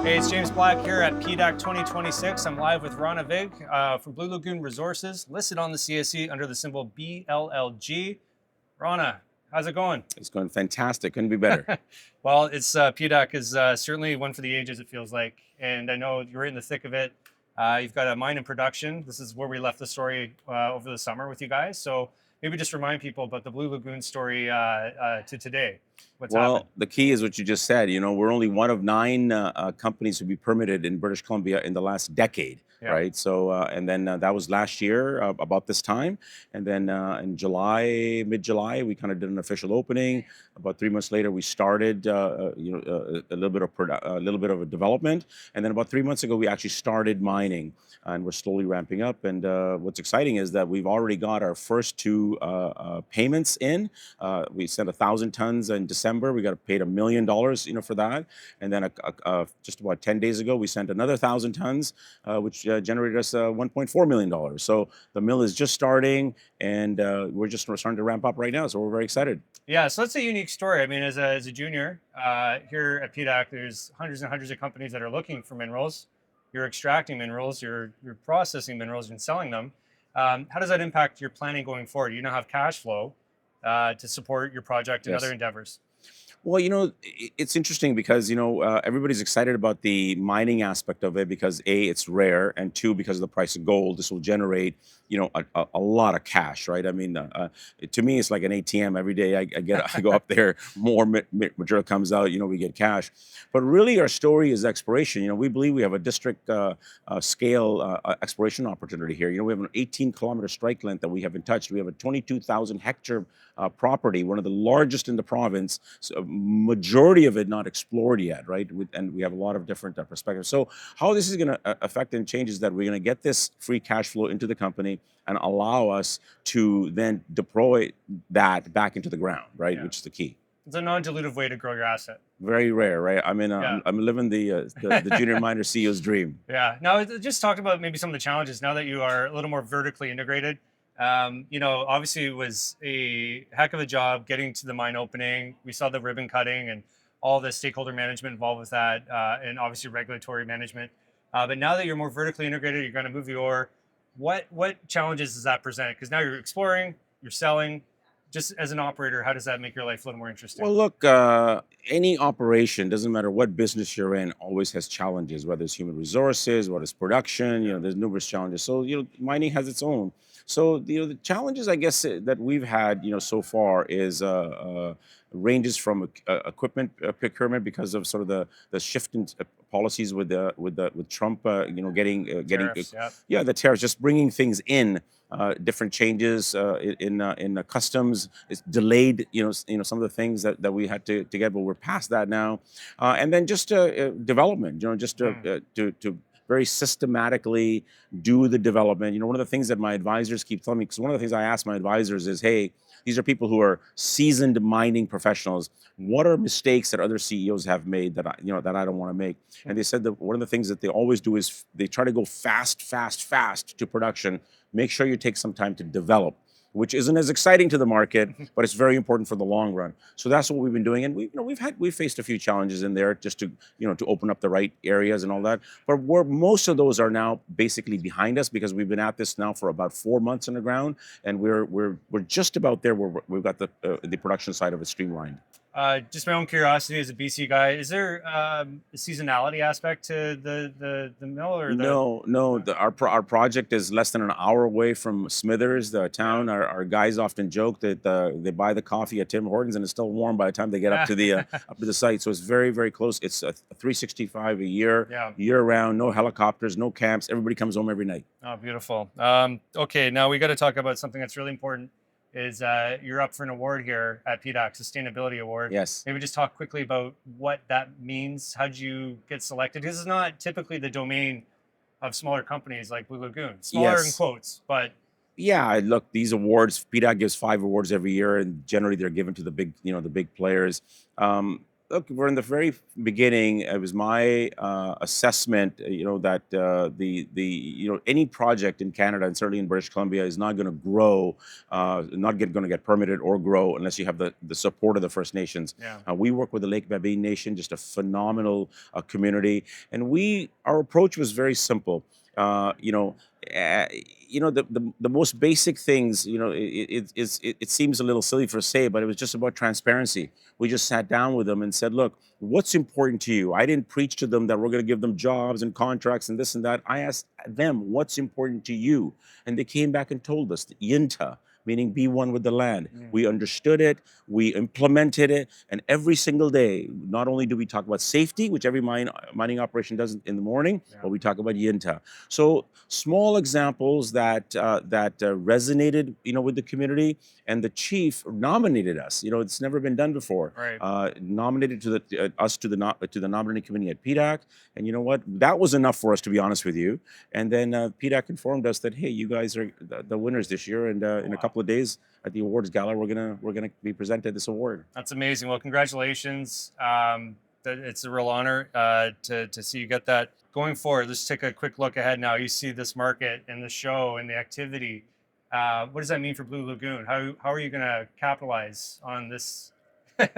Hey, it's James Black here at PDAC 2026. I'm live with Rana Vig from Blue Lagoon Resources, listed on the CSE under the symbol BLLG. Rana, how's it going? It's going fantastic. Couldn't be better. Well, it's PDAC is certainly one for the ages, it feels like. And I know you're in the thick of it. You've got a mine in production. This is where we left the story over the summer with you guys. So maybe just remind people about the Blue Lagoon story to today. What's happened? The key is what you just said. We're only one of 9 companies to be permitted in British Columbia in the last decade, Yeah. right? So, and then that was last year about this time. And then in July, mid-July, we kind of did an official opening. About 3 months later, we started, a little bit of a development. And then about 3 months ago, we actually started mining, and we're slowly ramping up. And what's exciting is that we've already got our first 2 payments in. We sent 1,000 tons in December. We got paid $1 million, for that. And then just about 10 days ago, we sent another 1,000 tons, which generated us $1.4 million. So the mill is just starting, and we're starting to ramp up right now. So we're very excited. Yeah, so that's a unique story. I mean, as a junior here at PDAC, there's hundreds and hundreds of companies that are looking for minerals. You're extracting minerals, you're processing minerals and selling them. How does that impact your planning going forward? You now have cash flow to support your project and Yes. other endeavors. Well, it's interesting because, everybody's excited about the mining aspect of it because A, it's rare, and 2, because of the price of gold, this will generate, a lot of cash, right? I mean, to me, it's like an ATM. Every day I go up there, more material comes out, we get cash. But really, our story is exploration. We believe we have a district scale exploration opportunity here. We have an 18-kilometer strike length that we haven't touched. We have a 22,000 hectare property, one of the largest in the province. So majority of it not explored yet, right? And we have a lot of different perspectives. So how this is going to affect and change is that we're going to get this free cash flow into the company and allow us to then deploy that back into the ground, right? Yeah. Which is the key. It's a non-dilutive way to grow your asset. Very rare, right? I mean, Yeah. I'm living the junior miner CEO's dream. Yeah. Now, just talk about maybe some of the challenges now that you are a little more vertically integrated. Obviously it was a heck of a job getting to the mine opening. We saw the ribbon cutting and all the stakeholder management involved with that, and obviously regulatory management. But now that you're more vertically integrated, you're going to move the ore. What challenges does that present? Because now you're exploring, you're selling. Just as an operator, how does that make your life a little more interesting? Well, look, any operation, doesn't matter what business you're in, always has challenges, whether it's human resources, whether it's production, there's numerous challenges. So, mining has its own. So, the challenges, I guess, that we've had, so far is ranges from equipment procurement because of sort of the shift in policies with Trump, getting Tariffs, the tariffs, just bringing things in. Different changes in customs. It's delayed, some of the things that we had to get, but we're past that now. And then just development, just to very systematically do the development. One of the things that my advisors keep telling me, because one of the things I ask my advisors is, hey, these are people who are seasoned mining professionals. What are mistakes that other CEOs have made that I don't want to make? And they said that one of the things that they always do is they try to go fast to production. Make sure you take some time to develop, which isn't as exciting to the market, but it's very important for the long run. So that's what we've been doing, and we've faced a few challenges in there just to to open up the right areas and all that. But most of those are now basically behind us because we've been at this now for about 4 months on the ground, and we're just about there where we've got the production side of it streamlined. Just my own curiosity as a BC guy, is there a seasonality aspect to the mill or No. Our project is less than an hour away from Smithers, the town. Our guys often joke that they buy the coffee at Tim Hortons and it's still warm by the time they get up to the site. So it's very, very close. It's a 365 a year, year round. No helicopters, no camps. Everybody comes home every night. Oh, beautiful. Okay, now we got to talk about something that's really important. Is you're up for an award here at PDAC, Sustainability Award. Yes. Maybe just talk quickly about what that means. How'd you get selected? This is not typically the domain of smaller companies like Blue Lagoon. Smaller in quotes, but yeah, look, these awards, PDAC gives 5 awards every year, and generally they're given to the big players. look, we're in the very beginning. It was my assessment, that any project in Canada and certainly in British Columbia is not going to grow, not going to get permitted or grow unless you have the support of the First Nations. Yeah. We work with the Lake Babine Nation, just a phenomenal community, and our approach was very simple. The most basic things, it seems a little silly for say, but it was just about transparency. We just sat down with them and said, look, what's important to you? I didn't preach to them that we're going to give them jobs and contracts and this and that. I asked them, what's important to you? And they came back and told us, Yinta, meaning be one with the land. We understood it, we implemented it, and every single day, not only do we talk about safety, which every mining operation does in the morning, but we talk about Yinta. So small examples that resonated, with the community, and the chief nominated us. It's never been done before. Right. Nominated us to the nominating committee at PDAC, and you know what? That was enough for us, to be honest with you. And then PDAC informed us that, hey, you guys are the winners this year, and in a couple of days at the awards gala, we're gonna be presented this award. That's amazing. Well, congratulations. It's a real honor to see you get that. Going forward, let's take a quick look ahead now. You see this market and the show and the activity. What does that mean for Blue Lagoon? How are you going to capitalize on this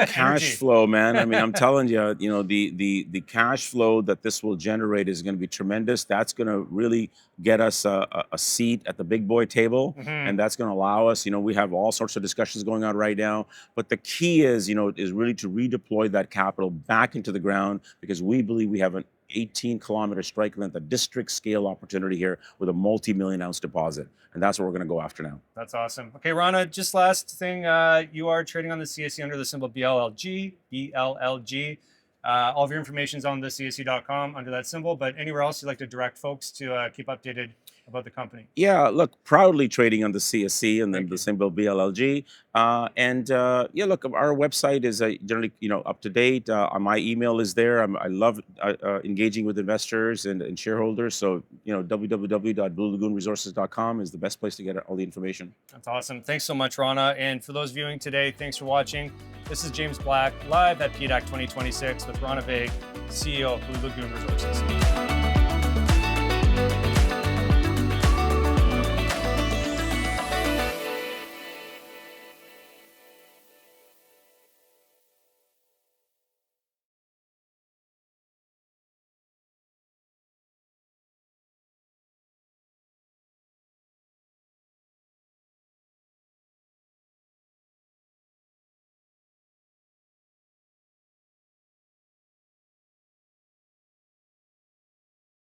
Cash flow, man. I mean, I'm telling you, the cash flow that this will generate is going to be tremendous. That's going to really get us a seat at the big boy table, and that's going to allow us. We have all sorts of discussions going on right now, but the key is really to redeploy that capital back into the ground, because we believe we have an 18-kilometer strike length, a district scale opportunity here with a multi-million-ounce deposit. And that's what we're going to go after now. That's awesome. Okay, Rana, just last thing, you are trading on the CSE under the symbol BLLG. All of your information is on the CSE.com under that symbol, but anywhere else you'd like to direct folks to keep updated about the company? Yeah, look, proudly trading on the CSE and then the symbol BLLG. Look, our website is generally, up to date. My email is there. I love engaging with investors and shareholders. So, www.bluelagoonresources.com is the best place to get all the information. That's awesome. Thanks so much, Rana. And for those viewing today, thanks for watching. This is James Black, live at PDAC 2026 with Rana Vig, CEO of Blue Lagoon Resources.